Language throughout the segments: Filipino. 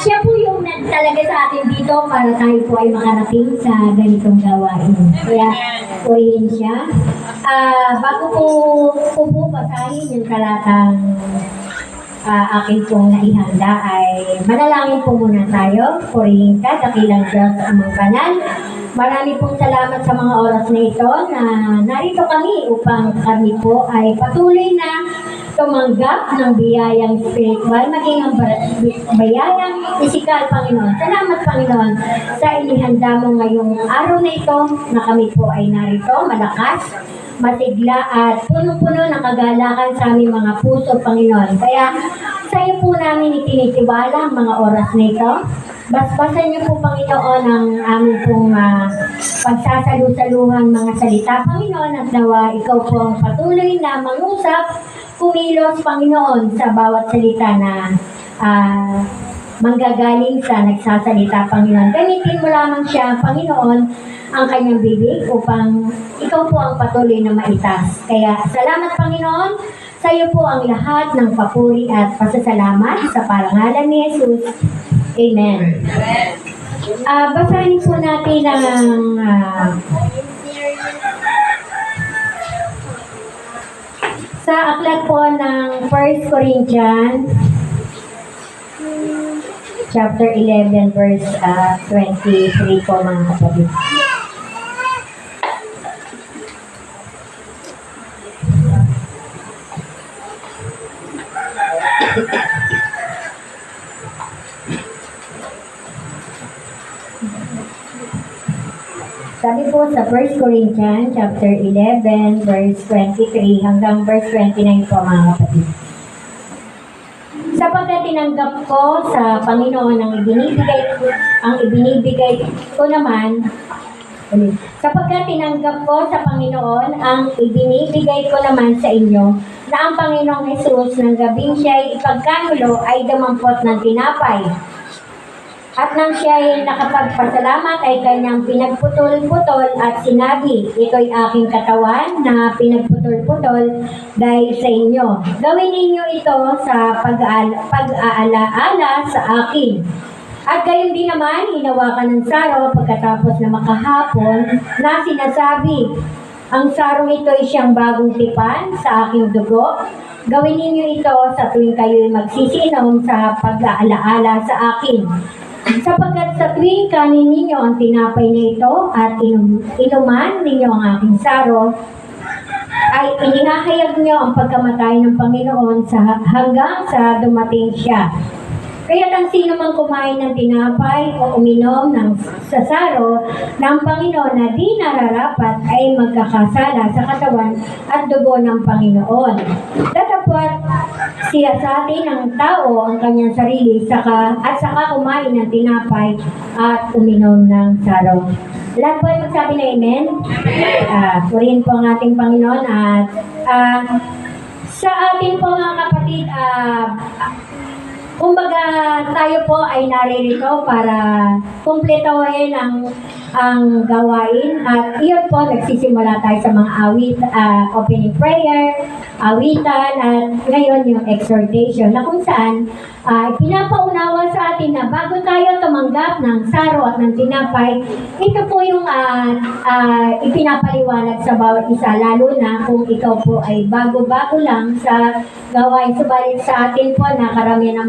siya po yung nagtalaga sa atin dito para tayo po ay makarating sa ganitong gawain. Kaya, purihin siya. Bago po basahin yung talatang akin pong naihanda ay manalangin po muna tayo. Purihin ka, dakilang Diyos amang banal. Marami pong salamat sa mga oras na ito na narito kami upang kami po ay patuloy na tumanggap ng biyayang spiritual, maging ang biyayang pisikal, Panginoon. Salamat, Panginoon, sa inihanda mo ngayong araw na ito na kami po ay narito, malakas, masigla at punong-puno ng kagalakan sa aming mga puso, Panginoon. Kaya sa iyo po namin itinitiwala ang mga oras na ito. Basbasan niyo po, Panginoon, ang aming pong pagsasalu-saluhan mga salita, Panginoon, at nawa ikaw po ang patuloy na mangusap, kumilos, Panginoon, sa bawat salita na manggagaling sa nagsasalita, Panginoon. Gamitin mo lamang siya, Panginoon, ang kanyang bibig upang ikaw po ang patuloy na maitas. Kaya salamat, Panginoon, sa iyo po ang lahat ng papuri at pasasalamat sa parangalan ni Jesus. Amen. Basahin po natin ang sa aklat po ng 1 Corinthians chapter 11 verse 23 po, mga kapatid. Sabi po sa 1 Corinthians chapter 11 verse 23 hanggang verse 29 po, mga kapatid. Sapagkat tinanggap ko sa Panginoon ang ibinibigay ko naman, sapagkat tinanggap ko sa Panginoon ang ibinibigay ko naman sa inyo, na ang Panginoong Jesus ng gabing siya'y ipagkanulo ay damampot ng tinapay. At nang siya'y nakapagpasalamat ay kanyang pinagputol-putol at sinabi, ito'y aking katawan na pinagputol-putol dahil sa inyo. Gawin ninyo ito sa pag-aalaala sa akin. At gayon din naman, hinawakan ng saro pagkatapos na makahapon na sinasabi, ang sarong ito'y siyang bagong tipan sa aking dugo. Gawin ninyo ito sa tuwing kayo'y magsisinom sa pag-aalaala sa akin. Sapagkat sa tuwing kanin ninyo ang tinapay na ito at inuman ninyo ang aking saro, ay inihahayag nyo ang pagkamatay ng Panginoon hanggang sa dumating siya. Kaya't ang sino mang kumain ng tinapay o uminom ng sasaro ng Panginoon na di nararapat ay magkakasala sa katawan at dugo ng Panginoon. Datapwat siya sa atin ng tao ang kanyang sarili saka kumain ng tinapay at uminom ng saro. Lahat po ay magsabi na amen? Purihin po ang ating Panginoon at sa atin po, mga kapatid, kumbaga tayo po ay naririto para kumpletohin ang gawain at iyon po nagsisimula tayo sa mga awit, opening prayer, awitan at ngayon yung exhortation na kung saan pinapaunawa sa atin na bago tayo tumanggap ng saro at ng tinapay, ito po yung ipinapaliwanag sa bawat isa, lalo na kung ikaw po ay bago-bago lang sa gawain. Subalit sa atin po na karamihan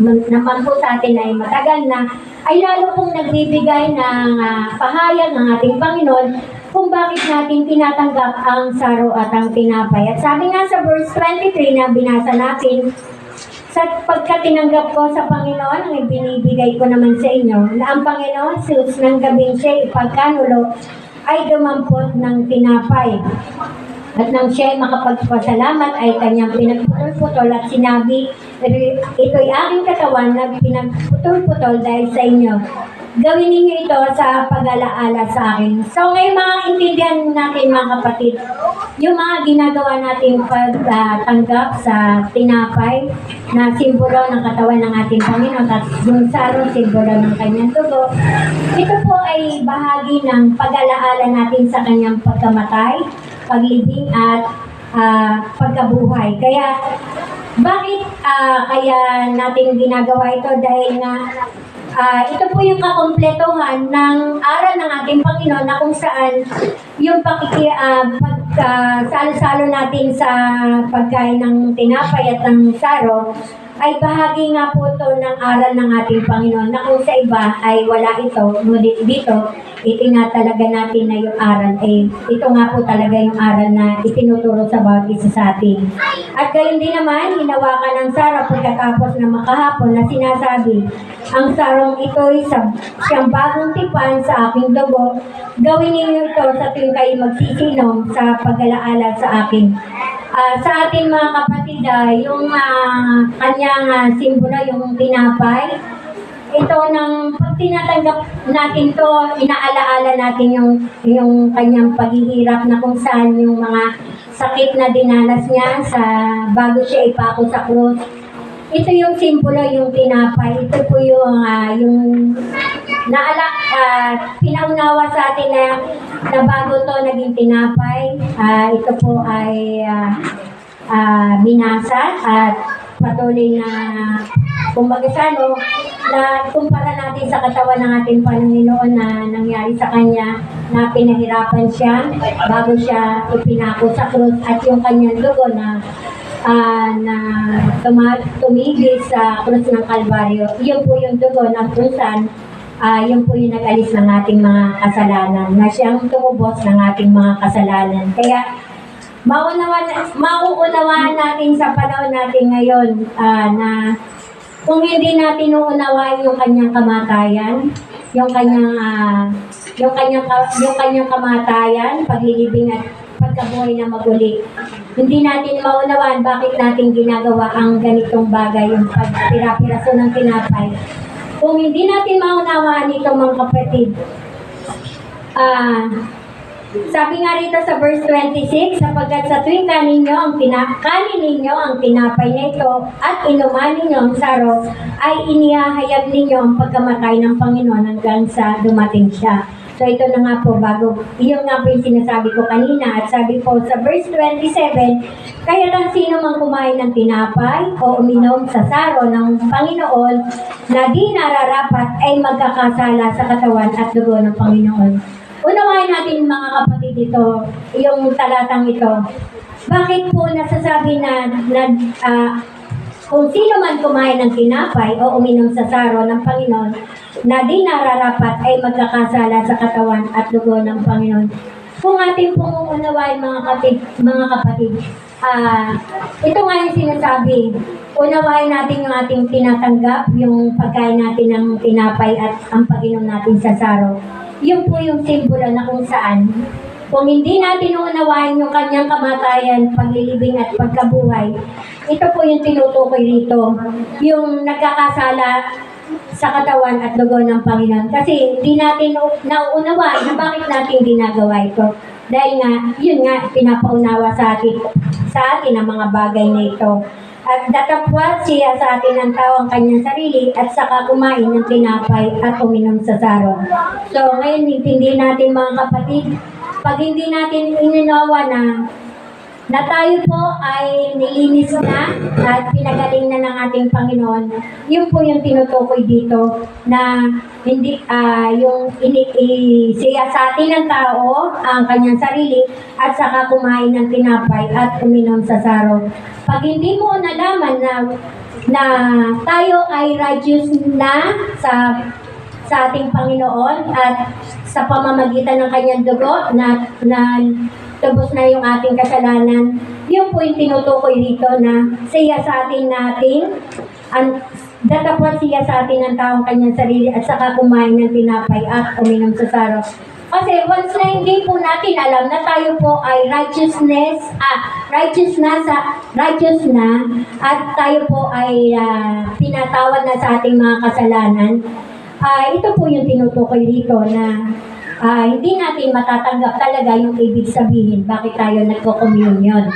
naman po sa atin ay matagal na, ay lalo pong nagbibigay ng pahayag ng ating Panginoon kung bakit natin tinatanggap ang saro at ang tinapay. At sabi nga sa verse 23 na binasa natin, sapagkat tinanggap ko sa Panginoon ang ibinibigay ko naman sa inyo, na ang Panginoon sus ng gabing siya ipagkanulo ay dumampot ng tinapay. At nang siya'y makapagpasalamat ay kanyang pinagputol-putol at sinabi, ito'y aking katawan na pinagputol-putol dahil sa inyo. Gawin ninyo ito sa pag-alaala sa akin. So ngayon intindihan natin, mga kapatid, yung mga ginagawa natin pagtanggap sa tinapay na simbolo ng katawan ng ating Panginoon at yung saro, simbolo ng kanyang dugo. Ito po ay bahagi ng pag-alaala natin sa kanyang pagkamatay, paglibing at pagkabuhay. Kaya Bakit kaya natin ginagawa ito? Dahil nga ito po yung kakumpletuhan ng aral ng ating Panginoon na kung saan yung salo-salo natin sa pagkain ng tinapay at ng saro ay bahagi nga po ito ng aral ng ating Panginoon na kung sa iba ay wala ito, ngunit dito itinatalaga natin na yung aral ay ito nga po talaga yung aral na itinuturo sa bawat isa sa atin. At gayon din naman, hinawakan ng Sara pagkatapos na makahapon na sinasabi, ang sarong ito ay siyang bagong tipan sa aking dugo. Gawin ninyo ito sa tuwing kayo magsisinom sa pag-alaala sa akin. Sa ating mga kapatid, yung kanyang simbolo, yung tinapay, ito nang pag tinatanggap natin to, inaalaala natin yung kanyang paghihirap na kung saan yung mga sakit na dinanas niya bago siya ipako sa krus. Ito yung simbolo, yung tinapay. Ito po yung pinaunawa sa atin na bago to naging tinapay. Ito po ay binasa at patuloy na kumbaga na kumpara natin sa katawan ng ating Panginoon na nangyari sa kanya na pinahirapan siya bago siya ipinako sa krus at yung kanyang dugo na tumigil sa krus ng Kalbaryo. Yun po yung dugo na krusan, yun po yung nag-alis ng ating mga kasalanan, na siyang tumubos ng ating mga kasalanan. Kaya mauunawaan natin sa panahon natin ngayon na kung hindi natin uunawain yung kanyang kamatayan, yung kanyang kamatayan, paglilibing at pagkabuhay na maguli, hindi natin maunawaan bakit natin ginagawa ang ganitong bagay, yung pagpira-piraso ng tinapay. Kung hindi natin maunawaan ito, mga kapatid, sabi nga rito sa verse 26, sapagkat sa tuwing kanin ninyo ang tinapay na ito at inuman ninyo ang saro, ay inihahayag ninyo ang pagkamatay ng Panginoon hanggang sa dumating siya. So ito na nga po, iyon nga po yung sinasabi ko kanina, at sabi po sa verse 27, kaya lang sino mang kumain ng tinapay o uminom sa saro ng Panginoon na di nararapat ay magkakasala sa katawan at dugo ng Panginoon. Unawain natin mga kapatid ito, yung talatang ito. Bakit po nasasabi na kung sino man kumain ng tinapay o uminom sa saro ng Panginoon na di nararapat ay magkakasala sa katawan at dugo ng Panginoon? Kung ating pong unawain mga kapatid, ito nga yung sinasabi. Unawain natin yung ating tinatanggap, yung pagkain natin ng tinapay at ang pag-inom natin sa saro. Yun po yung simbolo na kung saan, kung hindi natin unawain yung kanyang kamatayan, paglilibing at pagkabuhay, ito po yung tinutukoy rito, yung nagkakasala sa katawan at dugo ng Panginoon. Kasi hindi natin nauunawain na bakit natin ginagawa ito. Dahil nga, yun nga, pinapaunawa sa atin ang mga bagay na ito. At datapwat siya sa atin ng tao ang kanyang sarili at saka kumain ng tinapay at uminom sa saro. So ngayon, hindi natin mga kapatid, pag hindi natin inunawa na tayo po ay nilinis na at pinagaling na ng ating Panginoon, yun po yung tinutukoy dito na hindi siya sa atin ng tao ang kanyang sarili at saka kumain ng tinapay at uminom sa saro. Pag hindi mo nalaman na tayo ay righteous na sa ating Panginoon at sa pamamagitan ng kanyang dugo na tubos na yung ating kasalanan, yun po yung tinutukoy dito na siya sa atin datapwat siya sa atin ng taong kanyang sarili at saka kumain ng tinapay at uminom sa saro. Kasi once na hindi po natin alam na tayo po ay righteous na at tayo po ay pinatawad na sa ating mga kasalanan, ito po yung tinutukoy dito na hindi natin matatanggap talaga yung ibig sabihin bakit tayo nagko-communion.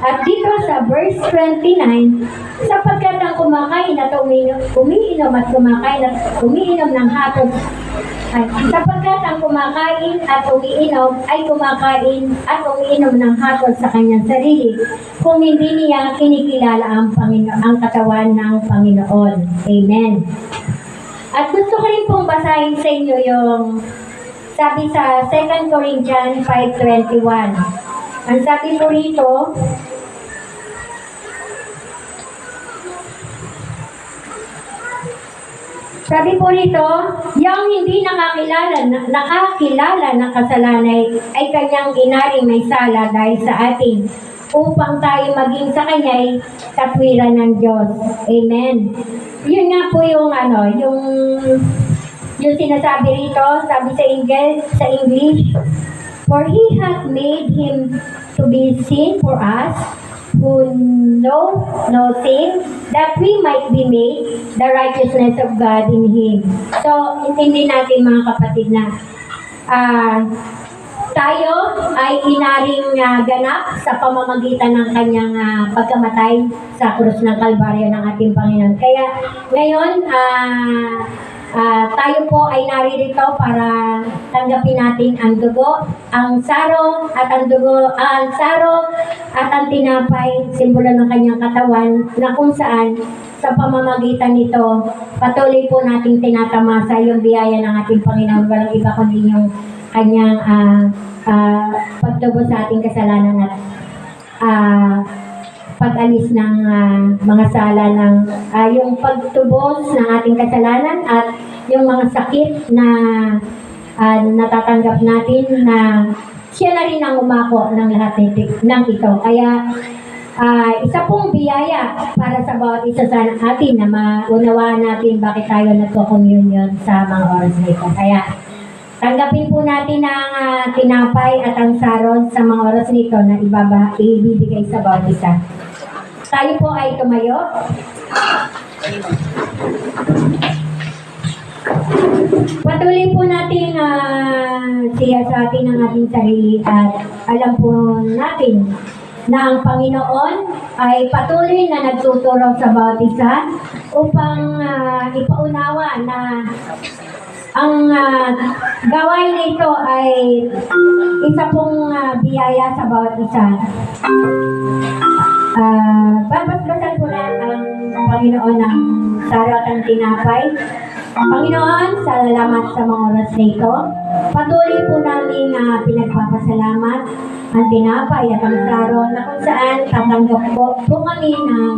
At dito sa verse 29, sapagkat ang kumakain at umiinom at kumakain at umiinom ng Sapagkat ang kumakain at umiinom ay kumakain at umiinom ng hatol sa kanyang sarili, kung hindi niya kinikilala ang katawan ng Panginoon. Amen. At gusto ko rin pong basahin sa inyo yung sabi sa 2 Corinthians 5:21. Ang sabi po rito, yung hindi nakakilala ng kasalanan ay kanyang inaring may sala dahil sa atin, upang tayo maging sa kanya'y katwiran ng Diyos. Amen. Yun nga po yung yung sinasabi rito, sabi sa English, for He hath made Him to be sin for us, who know no sin, that we might be made the righteousness of God in Him. So, intindi natin mga kapatid na tayo ay inaring ganap sa pamamagitan ng kanyang pagkamatay sa krus ng Kalbaryo ng ating Panginoon. Kaya ngayon, tayo po ay naririto para tanggapin natin ang dugo, ang saro at ang tinapay, simbolo ng kanyang katawan, na kung saan sa pamamagitan nito patuloy po nating tinatamasa yung biyaya ng ating Panginoon. Walang iba kundi yung kanyang pagtubos sa ating kasalanan at pag-alis ng mga sala ng yung pagtubos ng ating kasalanan at yung mga sakit na natatanggap natin na siya na rin ang umako ng lahat ng ito. Kaya isa pong biyaya para sa bawat isa sa atin na maunawaan natin bakit tayo nagko-communion sa mga oras na ito. Kaya tanggapin po natin ang tinapay at ang saron sa mga oras nito na ibibigay sa bawat isa. Tayo po ay tumayo. Patuloy po natin siyasatin ang ating sarili at alam po natin na ang Panginoon ay patuloy na nagtuturo sa bawat isa upang ipaunawa na ang gawain na ito ay isa pong biyaya sa bawat isa. Babasbasan po na ang Panginoon ng saro at ang tinapay. Panginoon, salamat sa mga oras na ito. Patuloy po namin pinagpapasalamat ang tinapay at ang saro na kung saan tatanggap po kami ng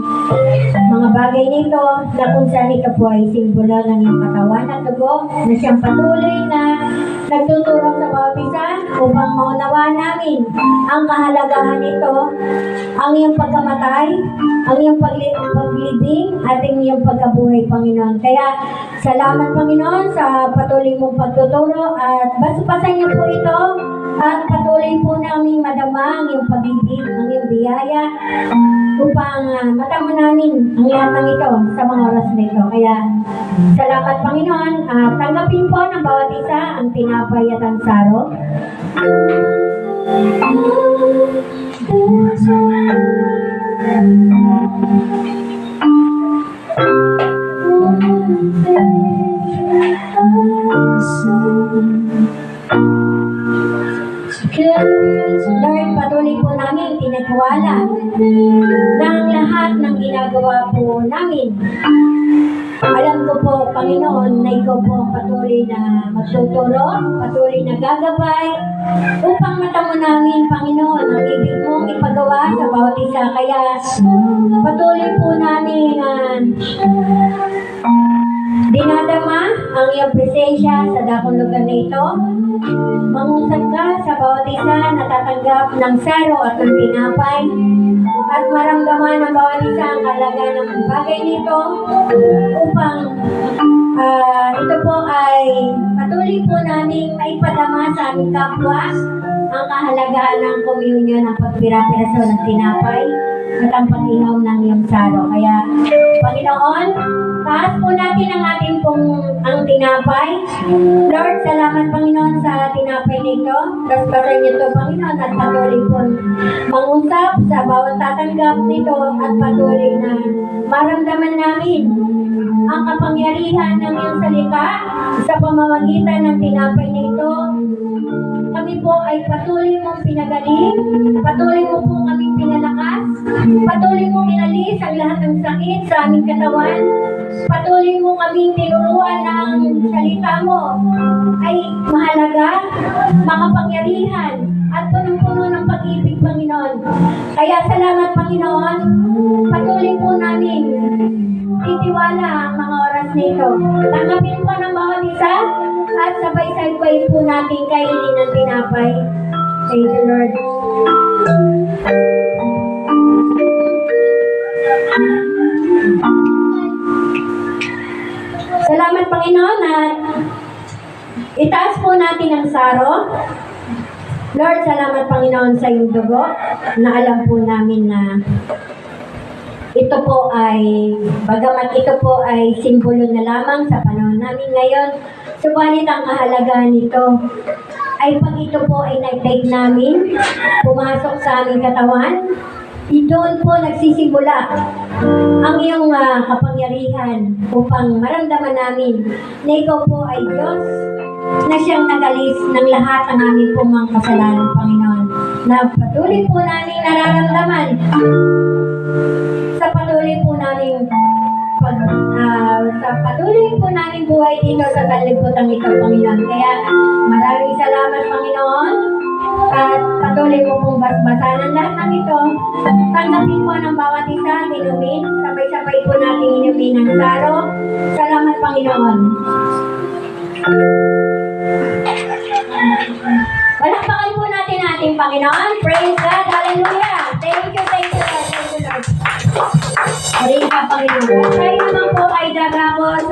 mga bagay nito na kung saan ito po ay simbolo ng iyong katawan at dugo na siyang patuloy na nagtuturo sa bawat isa upang maunawaan namin ang kahalagahan nito, ang iyong pagkamatay, ang iyong paglibing at ang iyong pagkabuhay, Panginoon. Kaya salamat, Panginoon, sa patuloy mong pagtuturo at basupasan niyo po ito at patuloy po namin madama ang iyong pag-ibig, ang iyong biyaya upang matamo namin ang lahat ng ito sa mga oras na ito. Kaya salamat, Panginoon. Tanggapin po ng bawat isa ang tinapay at ang saro. Lord, patuloy po namin pinagwala ng lahat ng ginagawa po namin. Alam ko po, Panginoon, na ikaw po ang patuloy na magtuturo, patuloy na gagabay, upang matamo namin, Panginoon, ang ibig mong ipagawa sa bawat isa. Kaya patuloy po namin dinadama ang iyong presensya sa dakong lugar na ito. Mangusap ka sa bawat isa na tatanggap ng saro at ng tinapay at maramdaman ng bawat isa ang halaga ng bagay nito upang ito po ay patuloy po namin maipadama sa aming kapwa ang kahalagahan ng communion, ng pagpira-piraso ng tinapay at ang pag-inom ng iyong saro. Kaya, Panginoon, taas po natin ang ating ang tinapay. Lord, salamat Panginoon sa tinapay na ito. Kaspasan niyo ito Panginoon at patuloy po mangusap sa bawat tatanggap nito at patuloy na maramdaman namin ang kapangyarihan ng iyong salita sa pamamagitan ng tinapay na ito. Kami po ay patuloy mong pinagaling, patuloy mo po kaming pinalakas, patuloy mong inalis ang lahat ng sakit sa aming katawan, patuloy mo kaming tinuruan ng salita mo ay mahalaga, makapangyarihan, at punong-puno ng pag-ibig, Panginoon. Kaya salamat, Panginoon, patuloy po namin titiwala ang mga oras na ito. Tanggapin po ng bawat isa at sabay-sabay po natin kainin ng tinapay. Thank you, Lord. Salamat, Panginoon, at itaas po natin ang saro. Lord, salamat, Panginoon, sa iyong dugo na alam po namin na ito po ay, bagamat ito po ay simbolo na lamang sa panahon namin ngayon, subalit ang kahalagahan nito ay pag ito po ay nag-take namin, pumasok sa aming katawan, doon po nagsisimula ang iyong kapangyarihan upang maramdaman namin na ikaw po ay Diyos na siyang nagalis ng lahat ng aming pong mga kasalanan, Panginoon. Na patuloy po namin nararamdaman sa patuloy po namin sa patuloy po namin buhay dito sa sanlibutan ito, Panginoon. Kaya maraming salamat, Panginoon, at patuloy mo pong basbasanan lahat ng ito. Tanggapin po ng bawat isa, inumin, sabay-sabay po natin inumin ang saro. Salamat, Panginoon. Palakpakan po natin ating Panginoon. Praise God. Hallelujah. Thank you, Lord. Thank you, Lord. Praise God, Panginoon. Tayo naman po ay dagabos